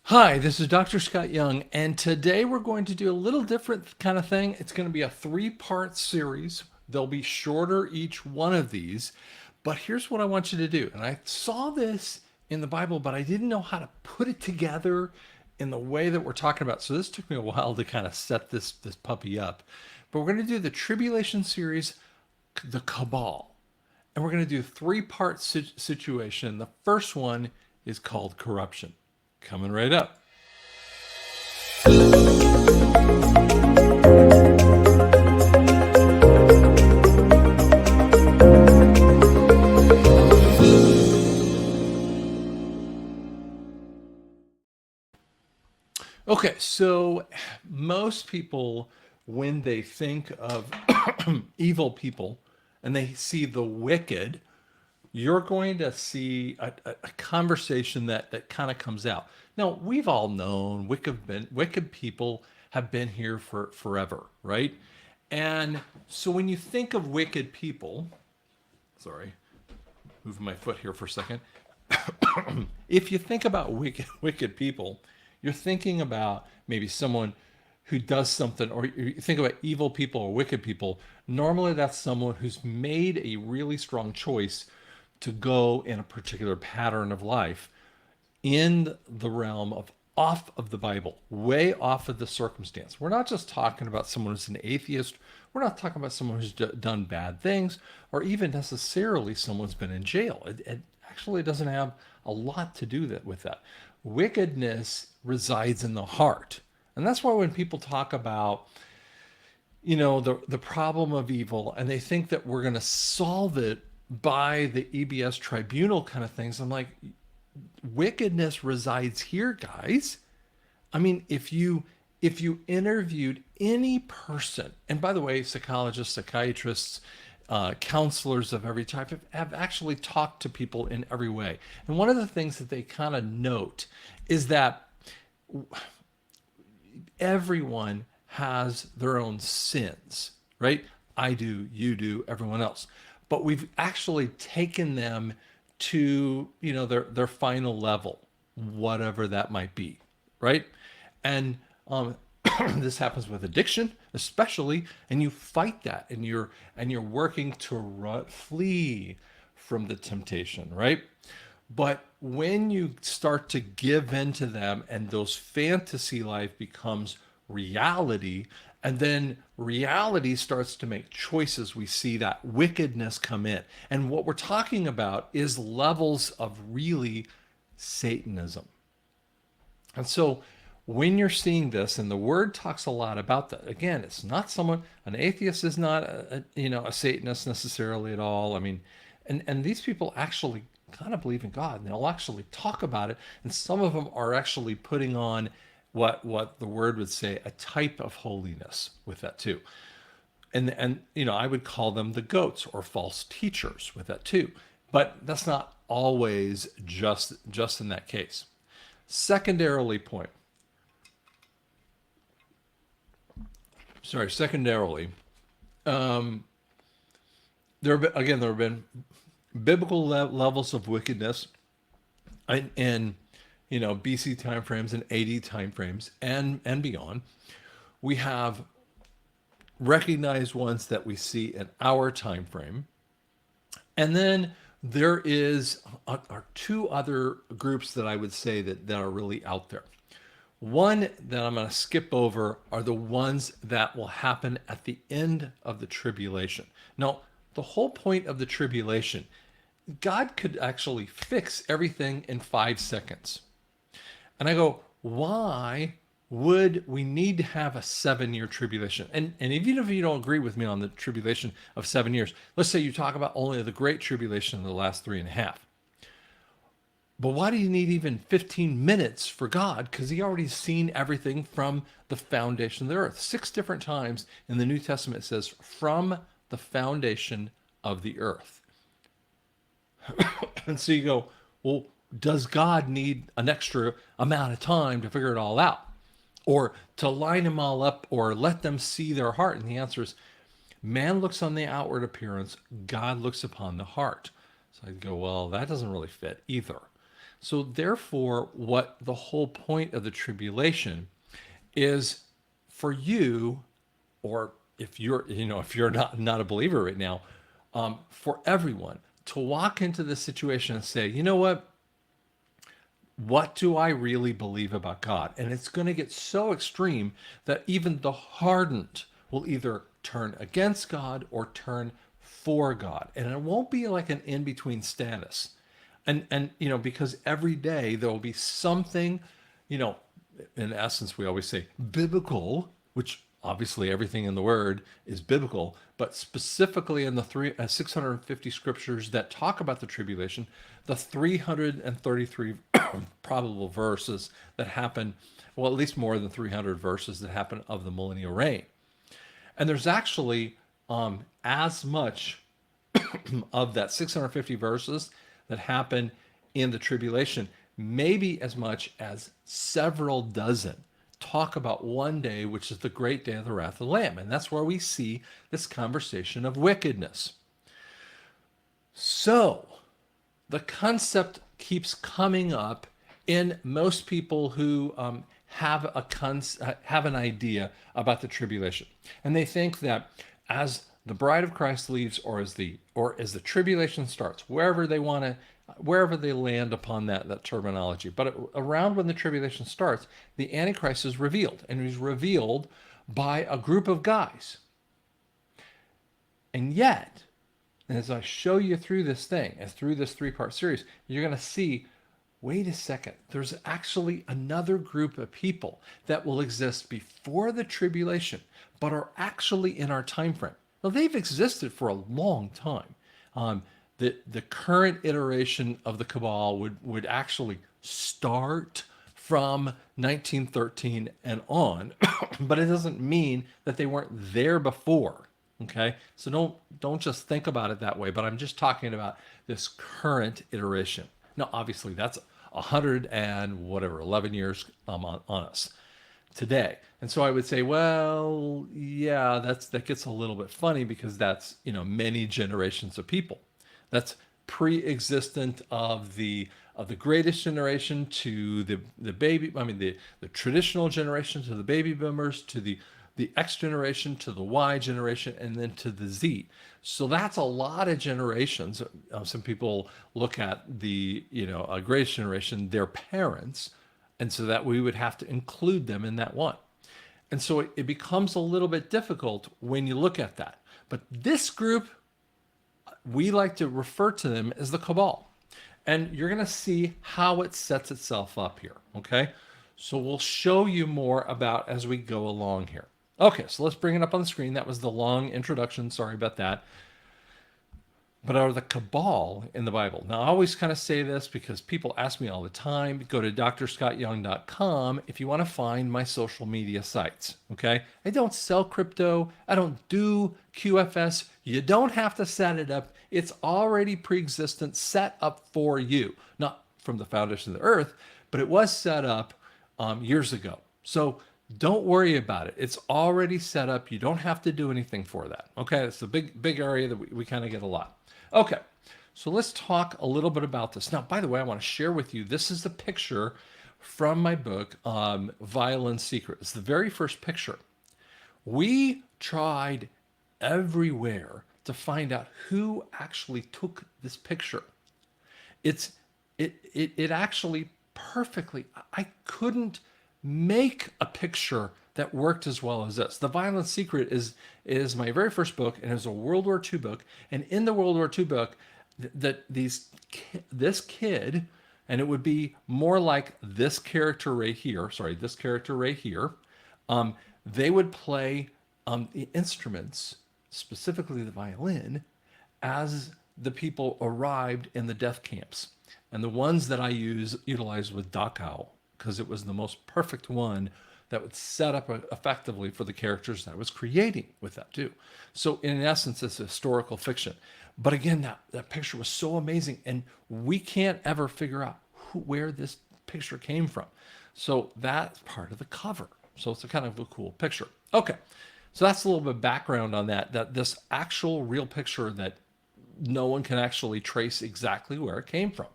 Hi, this is Dr. Scott Young, and today we're going to do a little different kind of thing. It's going to be a three-part series. They'll be shorter, each one of these. But here's what I want you to do. And I saw this in the Bible, but I didn't know how to put it together in the way that we're talking about. So this took me a while to kind of set this puppy up. But we're going to do the tribulation series, the Cabal. And we're going to do a three-part situation. The first one is called corruption. Coming right up. Okay, so most people, when they think of evil people and they see the wicked, you're going to see a conversation that kind of comes out. Now, we've all known wicked people have been here for forever, right? And so when you think of wicked people, sorry, moving my foot here for a second. If you think about wicked people, you're thinking about maybe someone who does something, or you think about evil people or wicked people. Normally, that's someone who's made a really strong choice to go in a particular pattern of life in the realm of off of the Bible, way off of the circumstance. We're not just talking about someone who's an atheist. We're not talking about someone who's done bad things, or even necessarily someone's been in jail. It actually doesn't have a lot to do with that. Wickedness resides in the heart. And that's why when people talk about, the problem of evil, and they think that we're going to solve it by the EBS tribunal kind of things, I'm like, wickedness resides here, guys. I mean, if you interviewed any person, and by the way, psychologists, psychiatrists, counselors of every type have actually talked to people in every way. And one of the things that they kind of note is that everyone has their own sins, right? I do, you do, everyone else. But we've actually taken them to, their final level, whatever that might be, right? And this happens with addiction, especially, and you fight that, and you're working to flee from the temptation, right? But when you start to give in to them and those fantasy life becomes reality, and then reality starts to make choices, we see that wickedness come in. And what we're talking about is levels of really Satanism. And so when you're seeing this, and the word talks a lot about that, again, it's not someone, an atheist is not a Satanist necessarily at all. I mean, and these people actually kind of believe in God, and they'll actually talk about it. And some of them are actually putting on what the word would say, a type of holiness with that too. And I would call them the goats or false teachers with that too. But that's not always just in that case. Secondarily point. Secondarily, there have been biblical levels of wickedness in BC timeframes and AD timeframes and beyond. We have recognized ones that we see in our time frame, and then there are two other groups that I would say that are really out there. One that I'm going to skip over are the ones that will happen at the end of the tribulation. Now, the whole point of the tribulation, God could actually fix everything in 5 seconds. And I go, why would we need to have a 7-year tribulation? And even if you don't agree with me on the tribulation of 7 years, let's say you talk about only the great tribulation in the last 3.5. But why do you need even 15 minutes for God? Because he already seen everything from the foundation of the earth. 6 different times in the New Testament it says, from the foundation of the earth. And so you go, well, does God need an extra amount of time to figure it all out? Or to line them all up or let them see their heart? And the answer is, man looks on the outward appearance, God looks upon the heart. So I'd go, well, that doesn't really fit either. So therefore, what the whole point of the tribulation is for you, or if you're, if you're not a believer right now, for everyone to walk into this situation and say, you know what do I really believe about God? And it's going to get so extreme that even the hardened will either turn against God or turn for God. And it won't be like an in-between status. And because every day there will be something, you know, in essence, we always say biblical, which obviously everything in the word is biblical, but specifically in the 650 scriptures that talk about the tribulation, the 333 probable verses that happen, well, at least more than 300 verses that happen of the millennial reign. And there's actually as much of that 650 verses that happen in the tribulation, maybe as much as several dozen talk about one day, which is the great day of the wrath of the Lamb. And that's where we see this conversation of wickedness. So the concept keeps coming up in most people who have an idea about the tribulation, and they think that as the bride of Christ leaves, or as the tribulation starts, wherever they land upon that terminology, but around when the tribulation starts, the Antichrist is revealed, and he's revealed by a group of guys. And yet, as I show you through this thing, and through this 3-part series, you're going to see, wait a second, there's actually another group of people that will exist before the tribulation, but are actually in our time frame. Now, they've existed for a long time. The current iteration of the Cabal would actually start from 1913 and on, but it doesn't mean that they weren't there before. Okay, so don't just think about it that way. But I'm just talking about this current iteration. Now, obviously, that's 11 years on us today. And so I would say, well, yeah, that gets a little bit funny, because that's many generations of people. That's pre-existent of the greatest generation to the baby. I mean, the traditional generation to the baby boomers, to the X generation, to the Y generation, and then to the Z. So that's a lot of generations. Some people look at the greatest generation, their parents, and so that we would have to include them in that one. And so it becomes a little bit difficult when you look at that. But this group, we like to refer to them as the Cabal. And you're going to see how it sets itself up here, okay? So we'll show you more about as we go along here. Okay, so let's bring it up on the screen. That was the long introduction. Sorry about that. But are the Cabal in the Bible? Now, I always kind of say this because people ask me all the time. Go to drscottyoung.com if you want to find my social media sites, okay? I don't sell crypto. I don't do QFS. You don't have to set it up. It's already pre-existent, set up for you. Not from the foundation of the earth, but it was set up years ago. So don't worry about it. It's already set up. You don't have to do anything for that. Okay, it's a big area that we kind of get a lot. Okay, so let's talk a little bit about this. Now, by the way, I want to share with you, this is the picture from my book, Violin Secret. It's the very first picture. We tried everywhere to find out who actually took this picture. It actually perfectly, I couldn't make a picture that worked as well as this. The Violent Secret is my very first book, and it was a World War II book. And in the World War II book, this kid, and it would be more like this character right here. Sorry, this character right here. They would play the instruments, specifically the violin, as the people arrived in the death camps. And the ones that I utilized with Dachau, because it was the most perfect one that would set up effectively for the characters that I was creating with that too. So in essence, it's historical fiction. But again, that picture was so amazing, and we can't ever figure out where this picture came from. So that's part of the cover. So it's a kind of a cool picture. Okay, so that's a little bit of background on that this actual real picture that no one can actually trace exactly where it came from.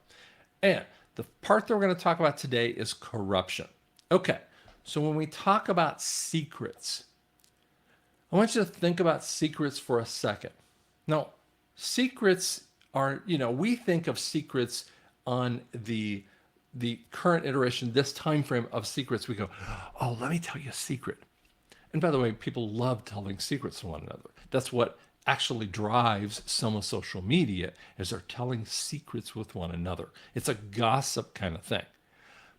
And The part that we're going to talk about today is corruption. Okay, so when we talk about secrets, I want you to think about secrets for a second. Now, secrets are, we think of secrets on the current iteration, this time frame of secrets. We go, oh, let me tell you a secret. And by the way, people love telling secrets to one another. That's what actually drives some of social media, is they're telling secrets with one another. It's a gossip kind of thing.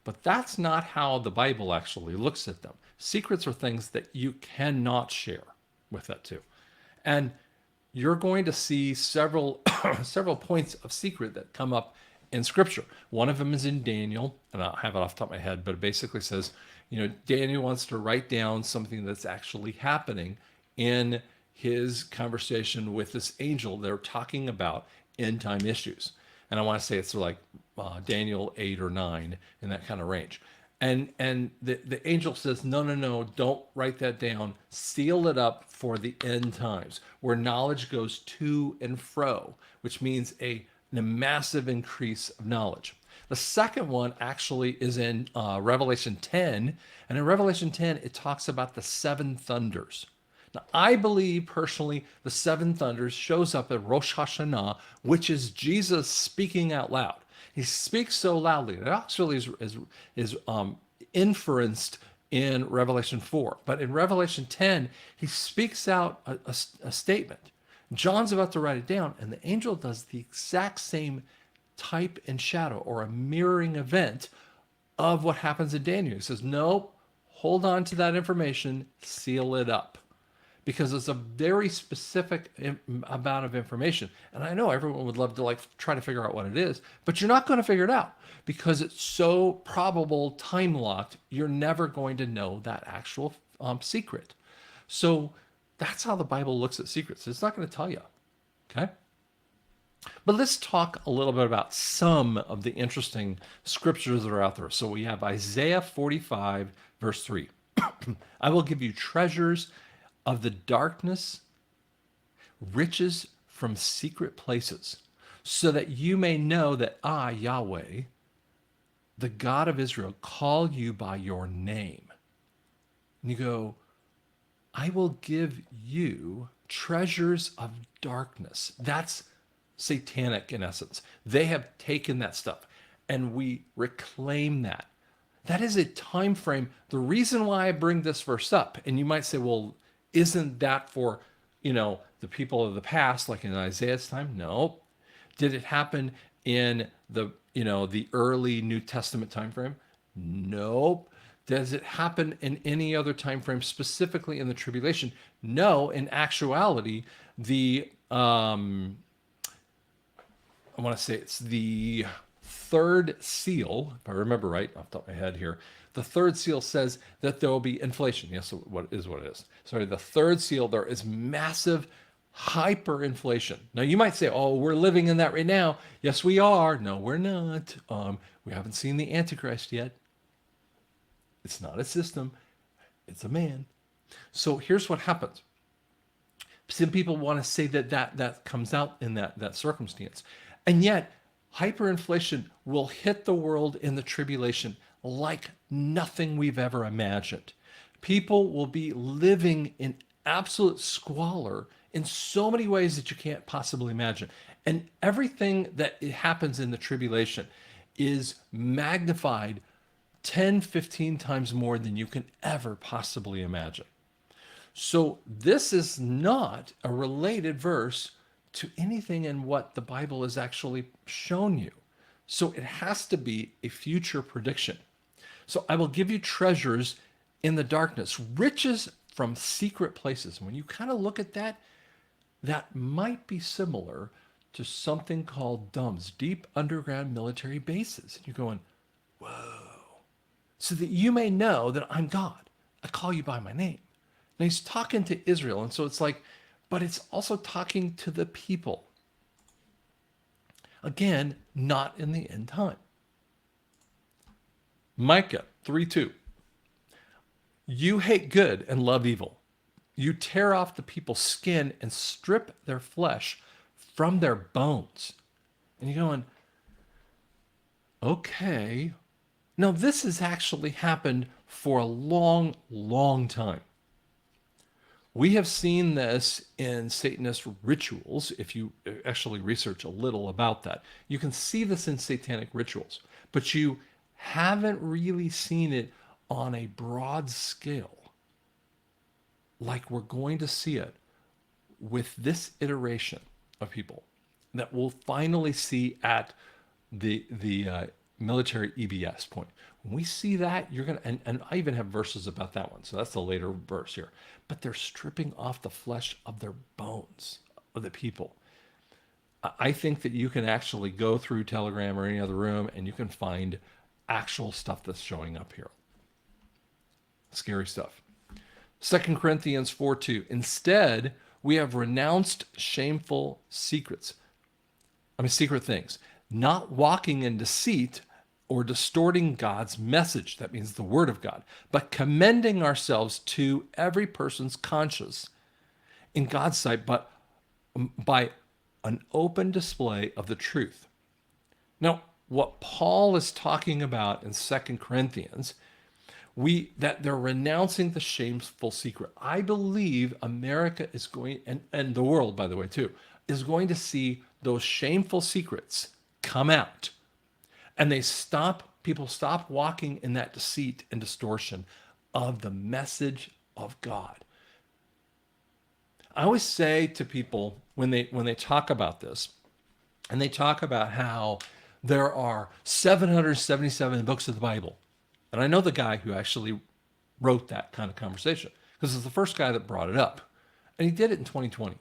But that's not how the Bible actually looks at them. Secrets are things that you cannot share with that too. And you're going to see several several points of secret that come up in scripture. One of them is in Daniel, and I don't have it off the top of my head, but it basically says, Daniel wants to write down something that's actually happening in his conversation with this angel. They're talking about end time issues. And I want to say it's like Daniel 8 or 9 in that kind of range. And the angel says, no, no, no, don't write that down. Seal it up for the end times, where knowledge goes to and fro, which means a massive increase of knowledge. The second one actually is in Revelation 10. And in Revelation 10, it talks about the seven thunders. Now, I believe personally the seven thunders shows up at Rosh Hashanah, which is Jesus speaking out loud. He speaks so loudly. It actually is inferenced in Revelation 4. But in Revelation 10, he speaks out a statement. John's about to write it down, and the angel does the exact same type and shadow, or a mirroring event of what happens in Daniel. He says, nope, hold on to that information, seal it up. Because it's a very specific amount of information. And I know everyone would love to try to figure out what it is, but you're not going to figure it out because it's so probable, time locked, you're never going to know that actual secret. So that's how the Bible looks at secrets. It's not going to tell you. Okay? But let's talk a little bit about some of the interesting scriptures that are out there. So we have Isaiah 45, verse 3. I will give you treasures of the darkness, riches from secret places, so that you may know that I, Yahweh, the God of Israel, call you by your name. And you go, I will give you treasures of darkness. That's satanic in essence. They have taken that stuff and we reclaim that. That is a time frame. The reason why I bring this verse up, and you might say, well, isn't that for, the people of the past, like in Isaiah's time? No. Did it happen in the early New Testament time frame? Nope. Does it happen in any other time frame, specifically in the tribulation? No. In actuality, I want to say it's the third seal, if I remember right off the top of my head here. The third seal says that there will be inflation. Yes, what it is. Sorry, the third seal, there is massive hyperinflation. Now, you might say, oh, we're living in that right now. Yes, we are. No, we're not. We haven't seen the Antichrist yet. It's not a system. It's a man. So here's what happens. Some people want to say that comes out in that circumstance. And yet, hyperinflation will hit the world in the tribulation like nothing we've ever imagined. People will be living in absolute squalor in so many ways that you can't possibly imagine. And everything that happens in the tribulation is magnified 10, 15 times more than you can ever possibly imagine. So this is not a related verse to anything in what the Bible has actually shown you. So it has to be a future prediction. So I will give you treasures in the darkness, riches from secret places. And when you kind of look at that, that might be similar to something called DUMBs, deep underground military bases. And you're going, whoa. So that you may know that I'm God. I call you by my name. Now he's talking to Israel. And so it's like, but it's also talking to the people. Again, not in the end time. Micah 3:2. You hate good and love evil. You tear off the people's skin and strip their flesh from their bones. And you're going, Okay. Now, this has actually happened for a long, long time. We have seen this in Satanist rituals. If you actually research a little about that, you can see this in satanic rituals, but you haven't really seen it on a broad scale like we're going to see it with this iteration of people that we'll finally see at the military EBS point. When we see that, you're gonna and I even have verses about that one. So that's the later verse here. But they're stripping off the flesh of their bones of the people. I think that you can actually go through Telegram or any other room and you can find actual stuff that's showing up here. Scary stuff. 2 Corinthians 4:2. Instead, we have renounced shameful secret things, not walking in deceit or distorting God's message. That means the word of God, but commending ourselves to every person's conscience in God's sight, but by an open display of the truth. Now, what Paul is talking about in 2 Corinthians, that they're renouncing the shameful secret. I believe America is going, and the world, by the way, too, is going to see those shameful secrets come out. And people stop walking in that deceit and distortion of the message of God. I always say to people when they talk about this, and they talk about how there are 777 books of the Bible. And I know the guy who actually wrote that kind of conversation because it's the first guy that brought it up. And he did it in 2020.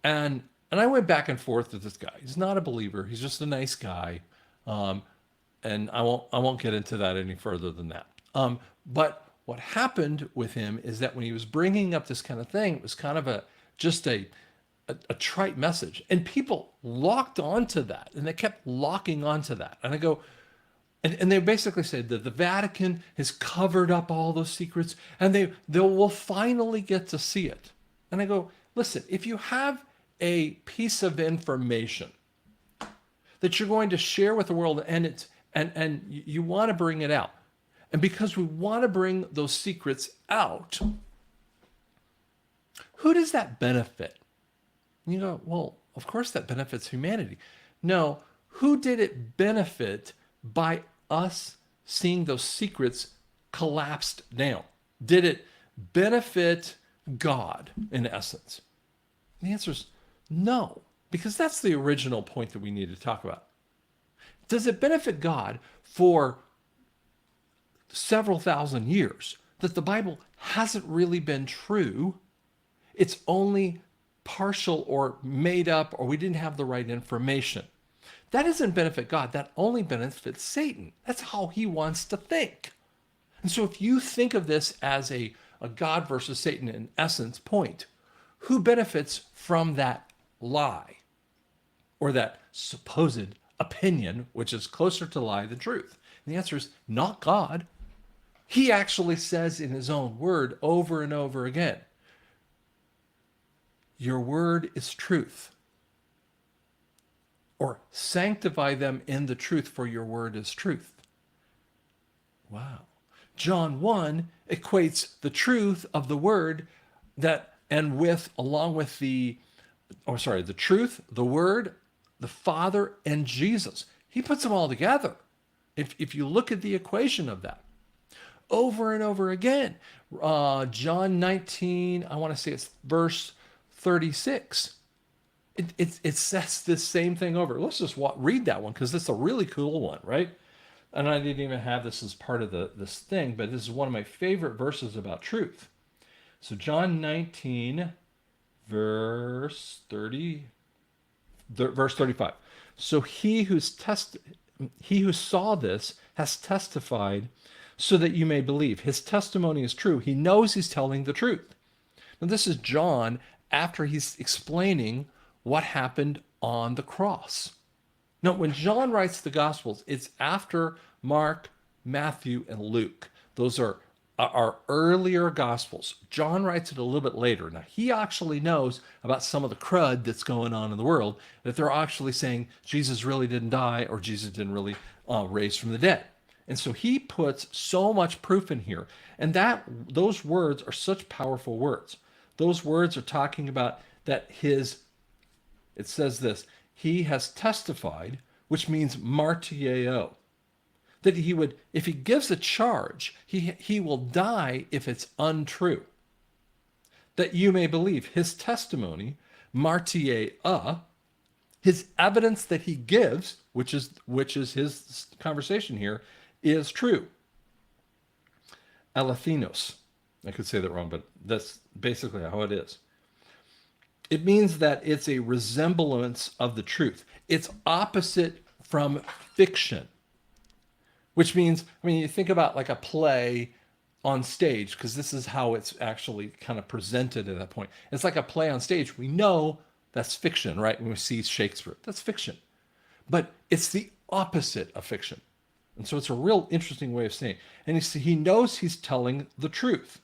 And I went back and forth with this guy. He's not a believer. He's just a nice guy. And I won't get into that any further than that. But what happened with him is that when he was bringing up this kind of thing, it was kind of just a trite message. And people locked onto that. And they kept locking onto that. And I go, and they basically said that the Vatican has covered up all those secrets and they will finally get to see it. And I go, listen, if you have a piece of information that you're going to share with the world and you want to bring it out, and because we want to bring those secrets out, who does that benefit? And you go, well, of course that benefits humanity. No, who did it benefit by us seeing those secrets collapsed down? Did it benefit God in essence? And the answer is no, because that's the original point that we need to talk about. Does it benefit God for several thousand years that the Bible hasn't really been true? It's only partial or made up, or we didn't have the right information. That doesn't benefit God. That only benefits Satan. That's how he wants to think. And so if you think of this as a God versus Satan in essence point, who benefits from that lie or that supposed opinion, which is closer to lie than truth? And the answer is not God. He actually says in his own word over and over again, your word is truth. Or sanctify them in the truth, for your word is truth. Wow. John 1 equates the truth of the word along with the truth, the word, the Father, and Jesus. He puts them all together. If you look at the equation of that, over and over again, John 19, I want to say it's verse 36. It says the same thing over. Let's just read that one because it's a really cool one, right? And I didn't even have this as part of this thing, but this is one of my favorite verses about truth. So John 19, verse 35. So he who saw this has testified so that you may believe. His testimony is true. He knows he's telling the truth. Now this is John after he's explaining what happened on the cross. Now, when John writes the Gospels, it's after Mark, Matthew, and Luke. Those are our earlier Gospels. John writes it a little bit later. Now, he actually knows about some of the crud that's going on in the world, that they're actually saying Jesus really didn't die or Jesus didn't really raised from the dead. And so he puts so much proof in here. And those words are such powerful words. Those words are talking about that it says this, he has testified, which means martieo, that he would, if he gives a charge, he will die if it's untrue. That you may believe his testimony, martiea, his evidence that he gives, which is his conversation here, is true. Alethinos. I could say that wrong, but that's basically how it is. It means that it's a resemblance of the truth. It's opposite from fiction, which means, I mean, you think about like a play on stage, because this is how it's actually kind of presented at that point. It's like a play on stage. We know that's fiction, right? When we see Shakespeare, that's fiction. But it's the opposite of fiction. And so it's a real interesting way of saying it. And he knows he's telling the truth.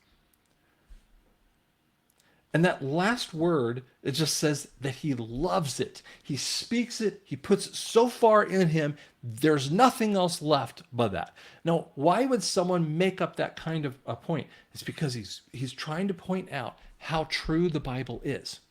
And that last word, it just says that he loves it. He speaks it. He puts it so far in him, there's nothing else left but that. Now, why would someone make up that kind of a point? It's because he's trying to point out how true the Bible is.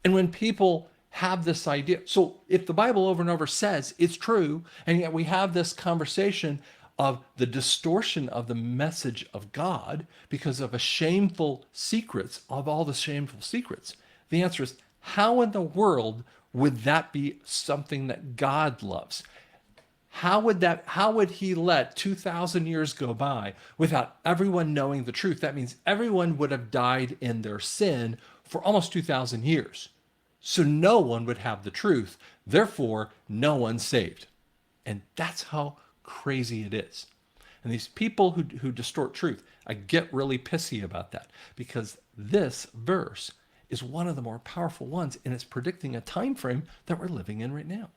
And when people have this idea, so if the Bible over and over says it's true, and yet we have this conversation of the distortion of the message of God because of all the shameful secrets, the answer is, how in the world would that be something that God loves? How would he let 2,000 years go by without everyone knowing the truth? That means everyone would have died in their sin for almost 2,000 years. So no one would have the truth. Therefore, no one's saved. And that's how crazy it is. And these people who distort truth, I get really pissy about that, because this verse is one of the more powerful ones, and it's predicting a time frame that we're living in right now.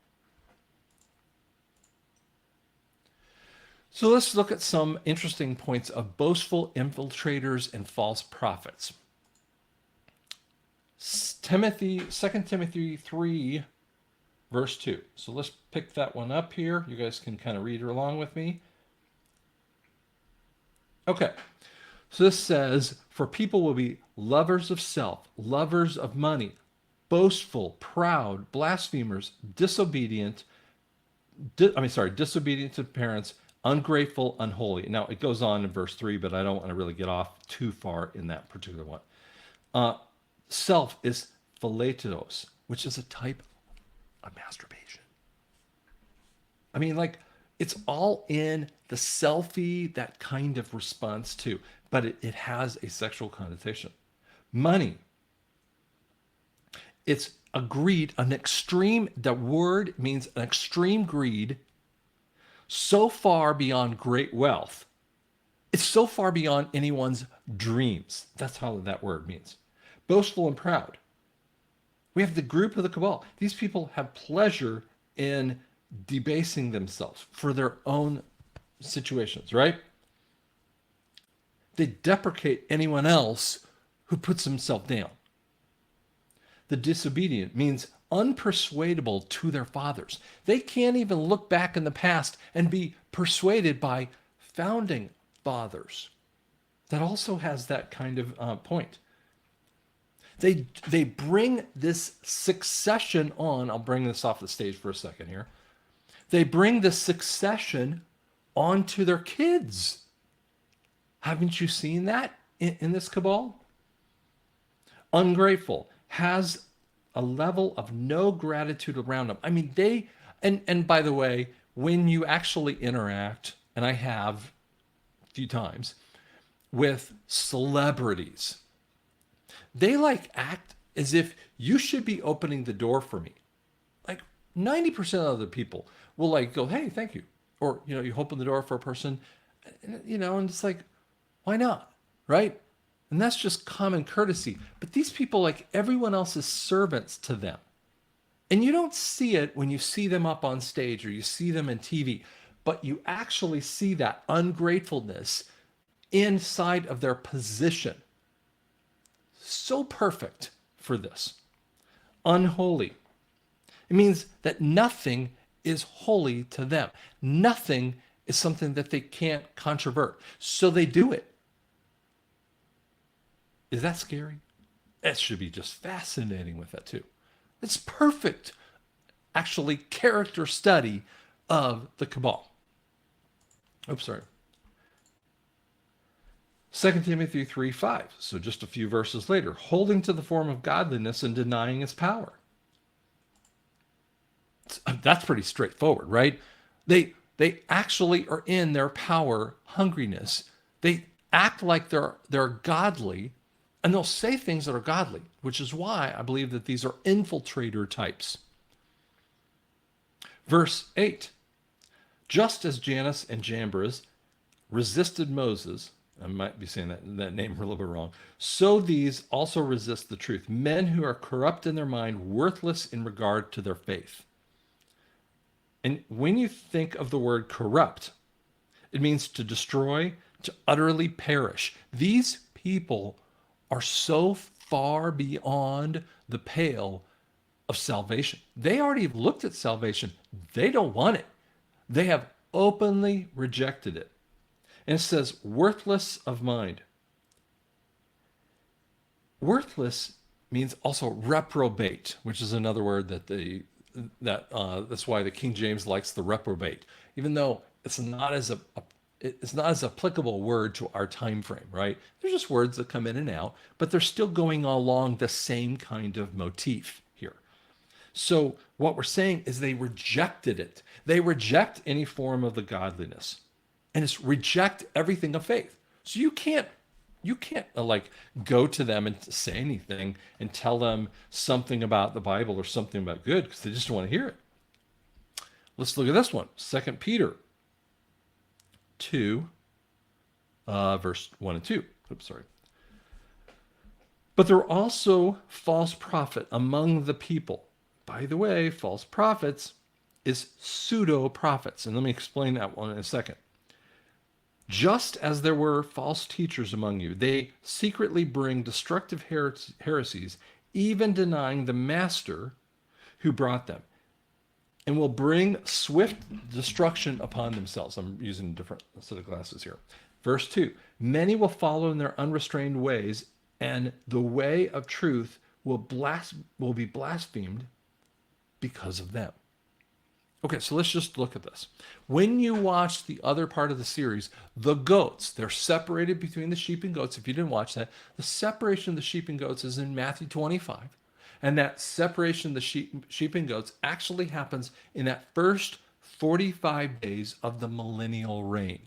So let's look at some interesting points of boastful infiltrators and false prophets. 2 Timothy 3, verse 2. So let's pick that one up here. You guys can kind of read along with me. Okay. So this says, for people will be lovers of self, lovers of money, boastful, proud, blasphemers, disobedient to parents, ungrateful, unholy. Now it goes on in verse 3, but I don't want to really get off too far in that particular one. Self is philetos, which is a type of masturbation. I mean, like, it's all in the selfie, that kind of response too, but it has a sexual connotation. Money. It's a greed, the word means an extreme greed, so far beyond great wealth. It's so far beyond anyone's dreams. That's how that word means. Boastful and proud. We have the group of the Cabal. These people have pleasure in debasing themselves for their own situations, right? They deprecate anyone else who puts himself down. The disobedient means unpersuadable to their fathers. They can't even look back in the past and be persuaded by founding fathers. That also has that kind of point. They bring this succession on. I'll bring this off the stage for a second here. They bring this succession onto their kids. Haven't you seen that in this cabal? Ungrateful, has a level of no gratitude around them. I mean, and by the way, when you actually interact, and I have a few times, with celebrities, they act as if you should be opening the door for me. Like 90% of the people will go, hey, thank you. Or, you open the door for a person, and it's like, why not? Right? And that's just common courtesy. But these people, everyone else, is servants to them. And you don't see it when you see them up on stage or you see them in TV, but you actually see that ungratefulness inside of their position. So perfect for this. Unholy. It means that nothing is holy to them. Nothing is something that they can't controvert. So they do it. Is that scary? It should be just fascinating with that too. It's perfect, actually, character study of the Cabal. Oops, sorry. 2 Timothy 3:5. So just a few verses later, holding to the form of godliness and denying its power. That's pretty straightforward, right? They actually are in their power hungriness. They act like they're godly, and they'll say things that are godly, which is why I believe that these are infiltrator types. Verse 8. Just as Jannes and Jambres resisted Moses, I might be saying that name a little bit wrong, so these also resist the truth. Men who are corrupt in their mind, worthless in regard to their faith. And when you think of the word corrupt, it means to destroy, to utterly perish. These people are so far beyond the pale of salvation. They already looked at salvation. They don't want it. They have openly rejected it. And it says, worthless of mind. Worthless means also reprobate, which is another word that's why the King James likes the reprobate, even though it's not as applicable word to our time frame, right? They're just words that come in and out, but they're still going along the same kind of motif here. So what we're saying is they rejected it. They reject any form of the godliness, and it's reject everything of faith. So you can't like go to them and say anything and tell them something about the Bible or something about good, because they just don't want to hear it. Let's look at this one. 2 Peter 2, verse 1 and 2. Oops, sorry. But there are also false prophets among the people. By the way, false prophets is pseudo prophets. And let me explain that one in a second. Just as there were false teachers among you, they secretly bring destructive heresies, even denying the master who brought them, and will bring swift destruction upon themselves. I'm using a different set of glasses here. Verse 2, many will follow in their unrestrained ways, and the way of truth will be blasphemed because of them. Okay, so let's just look at this. When you watch the other part of the series, the goats, they're separated between the sheep and goats. If you didn't watch that, the separation of the sheep and goats is in Matthew 25. And that separation of the sheep and goats actually happens in that first 45 days of the millennial reign,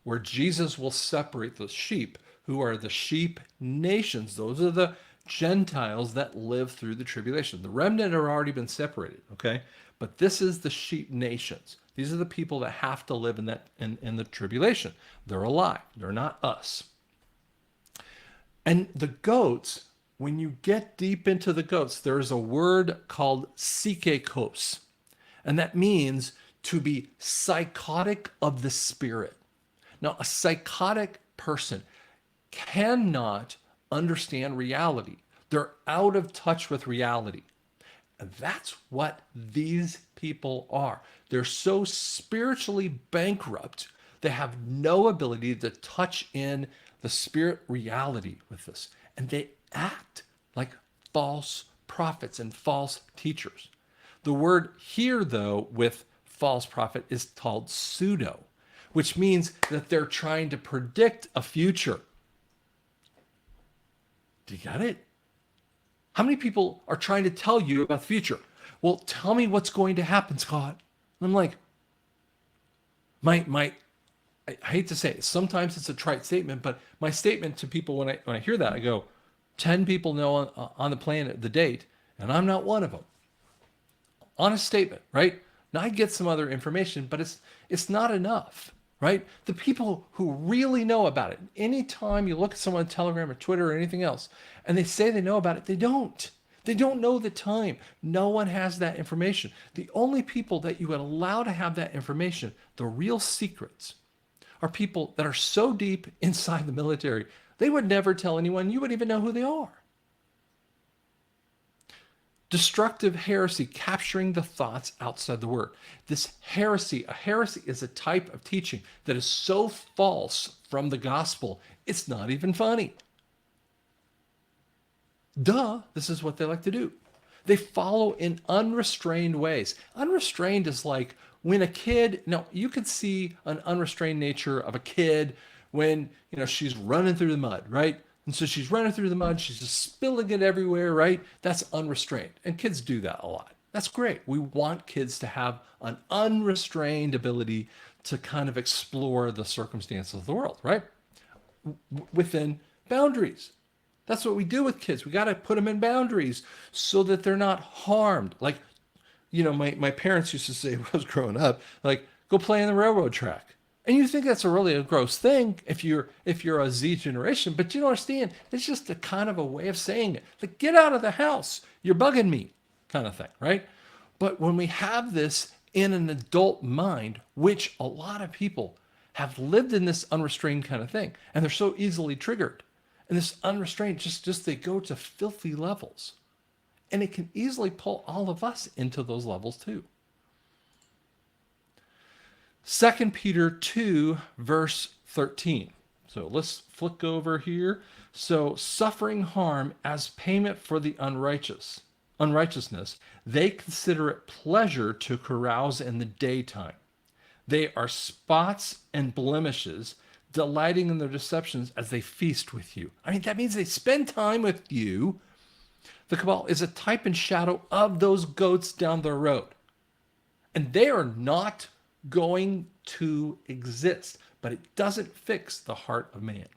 where Jesus will separate the sheep, who are the sheep nations. Those are the Gentiles that live through the tribulation. The remnant have already been separated, okay? But this is the sheep nations. These are the people that have to live in the tribulation. They're alive. They're not us. And the goats, when you get deep into the goats, there is a word called psychikos. And that means to be psychotic of the spirit. Now, a psychotic person cannot understand reality. They're out of touch with reality. And that's what these people are. They're so spiritually bankrupt, they have no ability to touch in the spirit reality with this. And they act like false prophets and false teachers. The word here, though, with false prophet is called pseudo, which means that they're trying to predict a future. Do you get it? How many people are trying to tell you about the future? Well, tell me what's going to happen, Scott. And I'm like, I hate to say it, sometimes it's a trite statement, but my statement to people when I hear that, I go, 10 people know on the planet the date, and I'm not one of them. Honest statement, right? Now I get some other information, but it's not enough, right? The people who really know about it, anytime you look at someone on Telegram or Twitter or anything else, and they say they know about it, they don't. They don't know the time. No one has that information. The only people that you would allow to have that information, the real secrets, are people that are so deep inside the military, they would never tell anyone. You wouldn't even know who they are. Destructive heresy, capturing the thoughts outside the word. This heresy, a heresy is a type of teaching that is so false from the gospel, it's not even funny. Duh, this is what they like to do. They follow in unrestrained ways. Unrestrained is like when a kid, now you could see an unrestrained nature of a kid when, she's running through the mud, right? And so she's running through the mud, she's just spilling it everywhere, right? That's unrestrained. And kids do that a lot. That's great. We want kids to have an unrestrained ability to kind of explore the circumstances of the world, right? Within boundaries. That's what we do with kids. We got to put them in boundaries so that they're not harmed. Like, my parents used to say when I was growing up, like, go play on the railroad track. And you think that's a really a gross thing if you're a Z generation, but you don't understand. It's just a kind of a way of saying it. Like, get out of the house. You're bugging me, kind of thing, right? But when we have this in an adult mind, which a lot of people have lived in this unrestrained kind of thing, and they're so easily triggered. And this unrestrained, just they go to filthy levels. And it can easily pull all of us into those levels too. 2 Peter 2, verse 13. So let's flick over here. So suffering harm as payment for the unrighteousness, they consider it pleasure to carouse in the daytime. They are spots and blemishes, delighting in their deceptions as they feast with you. I mean, that means they spend time with you. The Cabal is a type and shadow of those goats down the road. And they are not going to exist, but it doesn't fix the heart of man.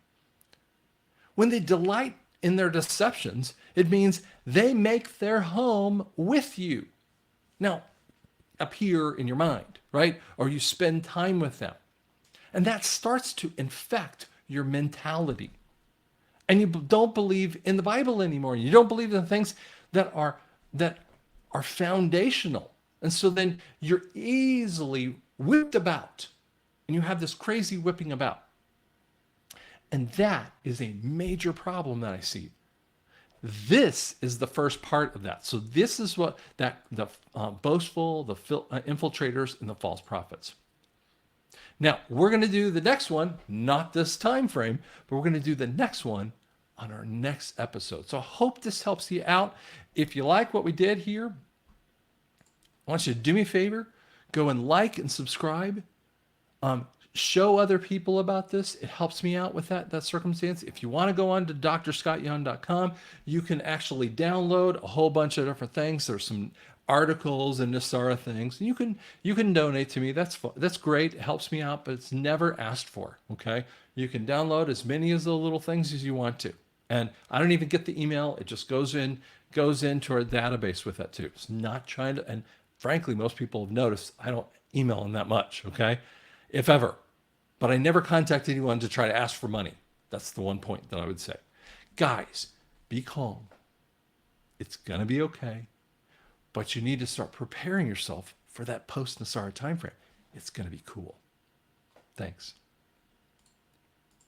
When they delight in their deceptions, it means they make their home with you. Now, up here in your mind, right? Or you spend time with them. And that starts to infect your mentality. And you don't believe in the Bible anymore. You don't believe in the things that are foundational. And so then you're easily whipped about. And you have this crazy whipping about. And that is a major problem that I see. This is the first part of that. So this is what the boastful, the infiltrators, and the false prophets. Now, we're going to do the next one, not this time frame, but we're going to do the next one on our next episode. So I hope this helps you out. If you like what we did here, I want you to do me a favor, go and like and subscribe. Show other people about this. It helps me out with that circumstance. If you want to go on to drscottyoung.com, you can actually download a whole bunch of different things. There's some articles and Nisara things. You can donate to me. That's great. It helps me out, but it's never asked for. Okay, you can download as many of the little things as you want to, and I don't even get the email. It just goes into our database with that too. It's not trying to. And frankly, most people have noticed I don't email them that much. Okay, if ever. But I never contact anyone to try to ask for money. That's the one point that I would say. Guys, be calm. It's going to be okay. But you need to start preparing yourself for that post-Nasara time frame. It's going to be cool. Thanks.